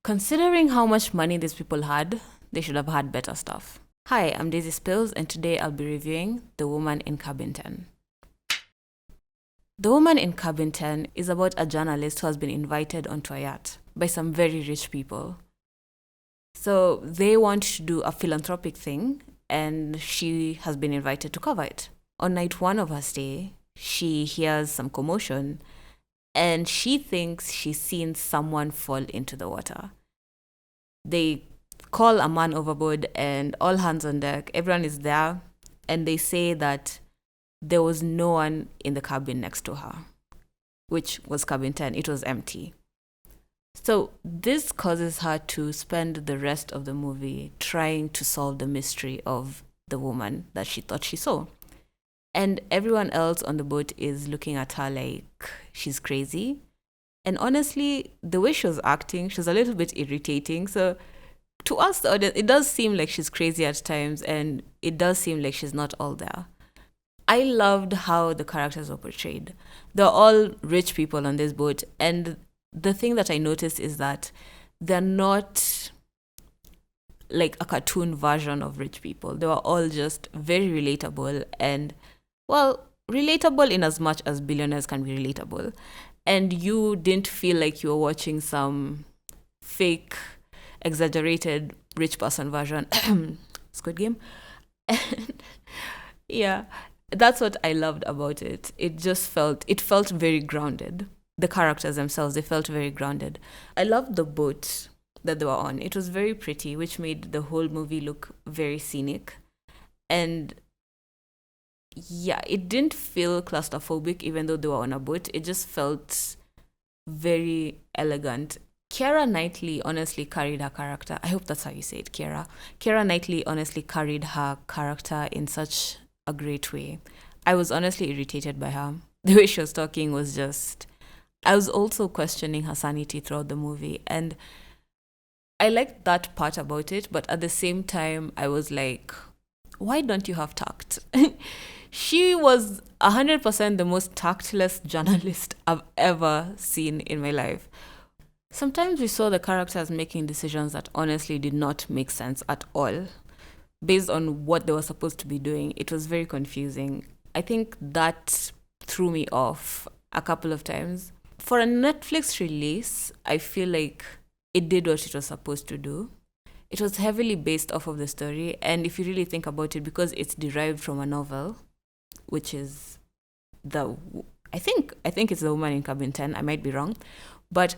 Considering how much money these people had, they should have had better stuff. Hi, I'm Daisy Spills, and today I'll be reviewing The Woman in Cabin 10. The Woman in Cabin 10 is about a journalist who has been invited onto a yacht by some very rich people. So they want to do a philanthropic thing, and she has been invited to cover it. On night one of her stay, she hears some commotion, and she thinks she's seen someone fall into the water. They call a man overboard, and all hands on deck. Everyone is there, and they say that there was no one in the cabin next to her, which was cabin 10. It was empty. So this causes her to spend the rest of the movie trying to solve the mystery of the woman that she thought she saw. And everyone else on the boat is looking at her like she's crazy. And honestly, the way she was acting, she was a little bit irritating. So to us, the audience, it does seem like she's crazy at times, and it does seem like she's not all there. I loved how the characters were portrayed. They're all rich people on this boat, and the thing that I noticed is that they're not like a cartoon version of rich people. They were all just very relatable and, well, relatable in as much as billionaires can be relatable. And you didn't feel like you were watching some fake, exaggerated rich person version. Squid Game. And yeah, that's what I loved about it. It felt very grounded. The characters themselves, they felt very grounded. I loved the boat that they were on. It was very pretty, which made the whole movie look very scenic. And yeah, it didn't feel claustrophobic even though they were on a boat. It just felt very elegant. Keira Knightley honestly carried her character. I hope that's how you say it, Keira. Keira Knightley honestly carried her character in such a great way. I was honestly irritated by her. The way she was talking was just... I was also questioning her sanity throughout the movie. And I liked that part about it, but at the same time, I was like, why don't you have tact? She was 100% the most tactless journalist I've ever seen in my life. Sometimes we saw the characters making decisions that honestly did not make sense at all based on what they were supposed to be doing. It was very confusing. I think that threw me off a couple of times. For a Netflix release, I feel like it did what it was supposed to do. It was heavily based off of the story, and if you really think about it, because it's derived from a novel, which is I think it's The Woman in Cabin 10. I might be wrong, but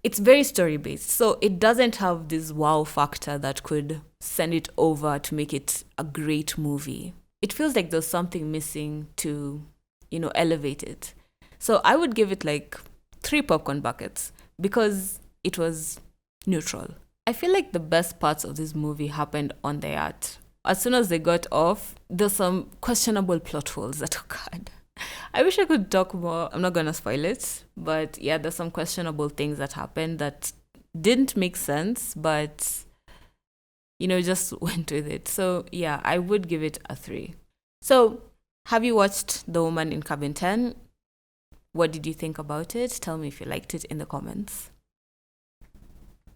it's very story based. So it doesn't have this wow factor that could send it over to make it a great movie. It feels like there's something missing to, elevate it. So I would give it like 3 popcorn buckets because it was neutral. I feel like the best parts of this movie happened on the yacht. As soon as they got off, there's some questionable plot holes that occurred. I wish I could talk more. I'm not going to spoil it. But yeah, there's some questionable things that happened that didn't make sense, but, just went with it. So yeah, I would give it a 3. So have you watched The Woman in Cabin 10? What did you think about it? Tell me if you liked it in the comments.